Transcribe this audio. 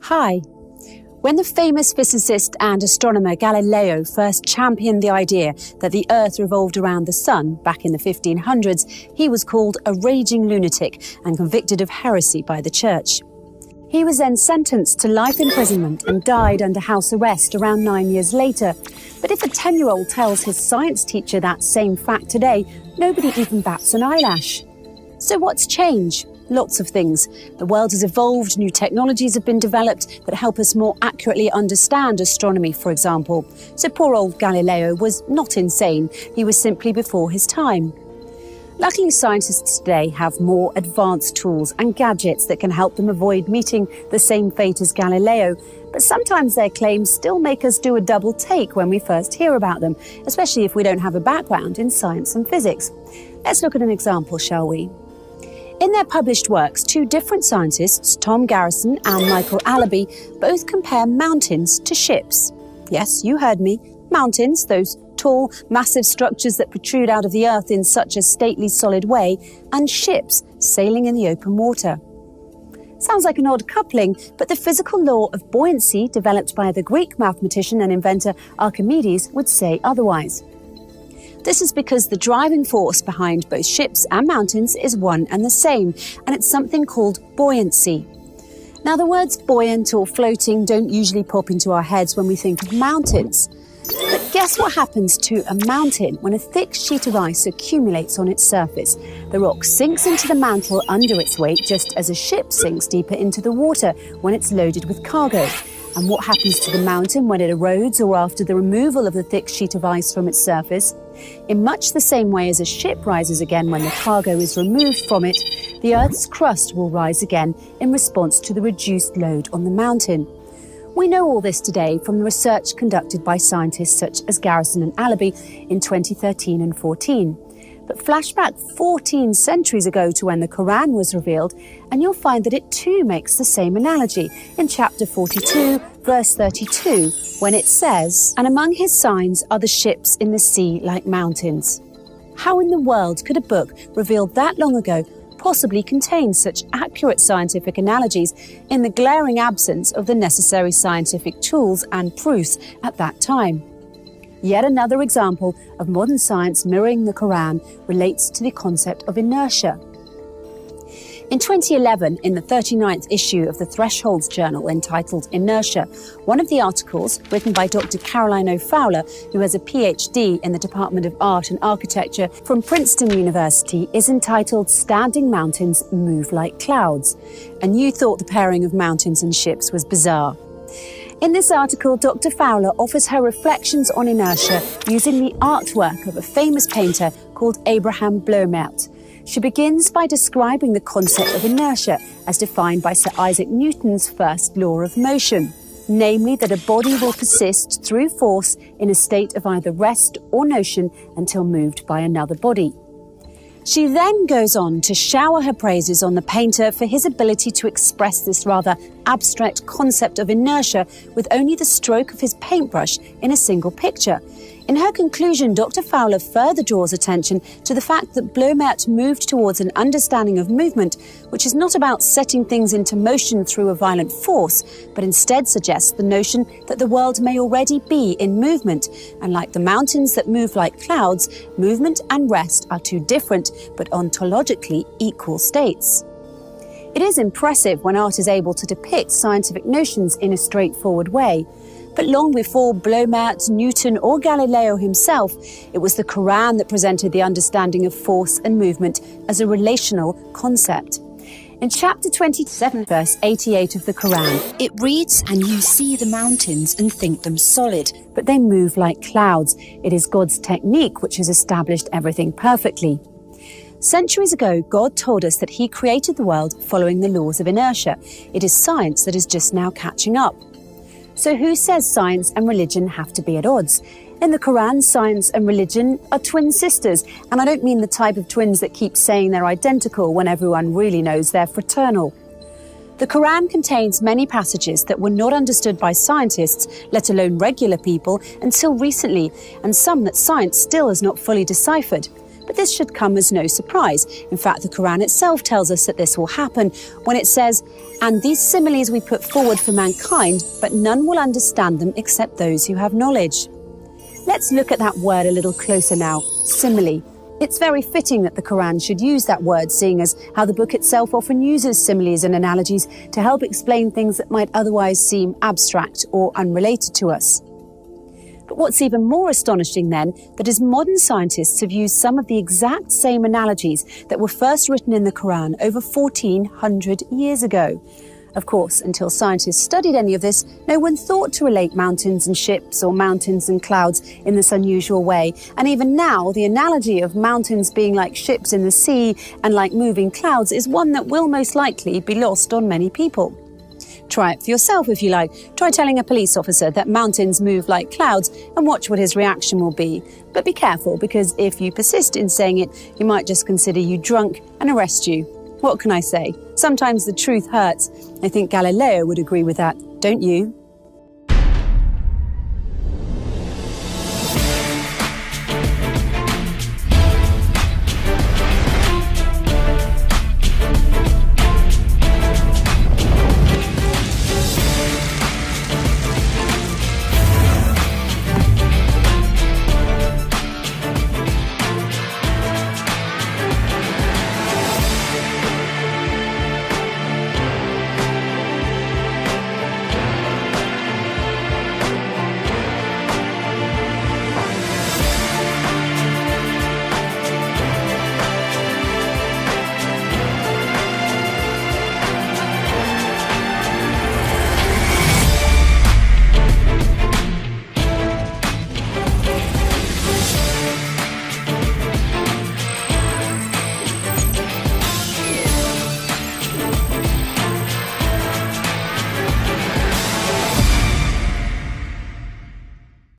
Hi. When the famous physicist and astronomer Galileo first championed the idea that the Earth revolved around the Sun back in the 1500s, he was called a raging lunatic and convicted of heresy by the Church. He was then sentenced to life imprisonment and died under house arrest around 9 years later. But if a 10-year-old tells his science teacher that same fact today, nobody even bats an eyelash. So what's changed? Lots of things. The world has evolved, new technologies have been developed that help us more accurately understand astronomy, for example. So poor old Galileo was not insane, he was simply before his time. Luckily, scientists today have more advanced tools and gadgets that can help them avoid meeting the same fate as Galileo, but sometimes their claims still make us do a double take when we first hear about them, especially if we don't have a background in science and physics. Let's look at an example, shall we? In their published works, two different scientists, Tom Garrison and Michael Allaby, both compare mountains to ships. Yes, you heard me. Mountains, those tall, massive structures that protrude out of the earth in such a stately, solid way, and ships sailing in the open water. Sounds like an odd coupling, but the physical law of buoyancy, developed by the Greek mathematician and inventor Archimedes, would say otherwise. This is because the driving force behind both ships and mountains is one and the same, and it's something called buoyancy. Now, the words buoyant or floating don't usually pop into our heads when we think of mountains. But guess what happens to a mountain when a thick sheet of ice accumulates on its surface? The rock sinks into the mantle under its weight, just as a ship sinks deeper into the water when it's loaded with cargo. And what happens to the mountain when it erodes or after the removal of the thick sheet of ice from its surface? In much the same way as a ship rises again when the cargo is removed from it, the Earth's crust will rise again in response to the reduced load on the mountain. We know all this today from the research conducted by scientists such as Garrison and Allaby in 2013 and 14. But flashback 14 centuries ago to when the Quran was revealed, and you'll find that it too makes the same analogy in chapter 42, verse 32, when it says, "And among his signs are the ships in the sea like mountains." How in the world could a book revealed that long ago possibly contain such accurate scientific analogies in the glaring absence of the necessary scientific tools and proofs at that time? Yet another example of modern science mirroring the Quran relates to the concept of inertia. In 2011, in the 39th issue of the Thresholds Journal entitled Inertia, one of the articles, written by Dr. Caroline O. Fowler, who has a PhD in the Department of Art and Architecture from Princeton University, is entitled "Standing Mountains Move Like Clouds." And you thought the pairing of mountains and ships was bizarre. In this article, Dr. Fowler offers her reflections on inertia using the artwork of a famous painter called Abraham Bloemaert. She begins by describing the concept of inertia as defined by Sir Isaac Newton's first law of motion, namely that a body will persist through force in a state of either rest or motion until moved by another body. She then goes on to shower her praises on the painter for his ability to express this rather abstract concept of inertia with only the stroke of his paintbrush in a single picture. In her conclusion, Dr. Fowler further draws attention to the fact that Bloemaert moved towards an understanding of movement, which is not about setting things into motion through a violent force, but instead suggests the notion that the world may already be in movement. And like the mountains that move like clouds, movement and rest are two different but ontologically equal states. It is impressive when art is able to depict scientific notions in a straightforward way. But long before Bloemaert, Newton or Galileo himself, it was the Quran that presented the understanding of force and movement as a relational concept. In chapter 27, verse 88 of the Quran, it reads, "And you see the mountains and think them solid, but they move like clouds. It is God's technique which has established everything perfectly." Centuries ago, God told us that he created the world following the laws of inertia. It is science that is just now catching up. So who says science and religion have to be at odds? In the Quran, science and religion are twin sisters, and I don't mean the type of twins that keep saying they're identical when everyone really knows they're fraternal. The Quran contains many passages that were not understood by scientists, let alone regular people, until recently, and some that science still has not fully deciphered. But this should come as no surprise. In fact, the Quran itself tells us that this will happen when it says, "And these similes we put forward for mankind, but none will understand them except those who have knowledge." Let's look at that word a little closer now, simile. It's very fitting that the Quran should use that word, seeing as how the book itself often uses similes and analogies to help explain things that might otherwise seem abstract or unrelated to us. But what's even more astonishing then, that as modern scientists have used some of the exact same analogies that were first written in the Quran over 1400 years ago. Of course, until scientists studied any of this, no one thought to relate mountains and ships or mountains and clouds in this unusual way. And even now, the analogy of mountains being like ships in the sea and like moving clouds is one that will most likely be lost on many people. Try it for yourself if you like. Try telling a police officer that mountains move like clouds and watch what his reaction will be. But be careful, because if you persist in saying it, he might just consider you drunk and arrest you. What can I say? Sometimes the truth hurts. I think Galileo would agree with that, don't you?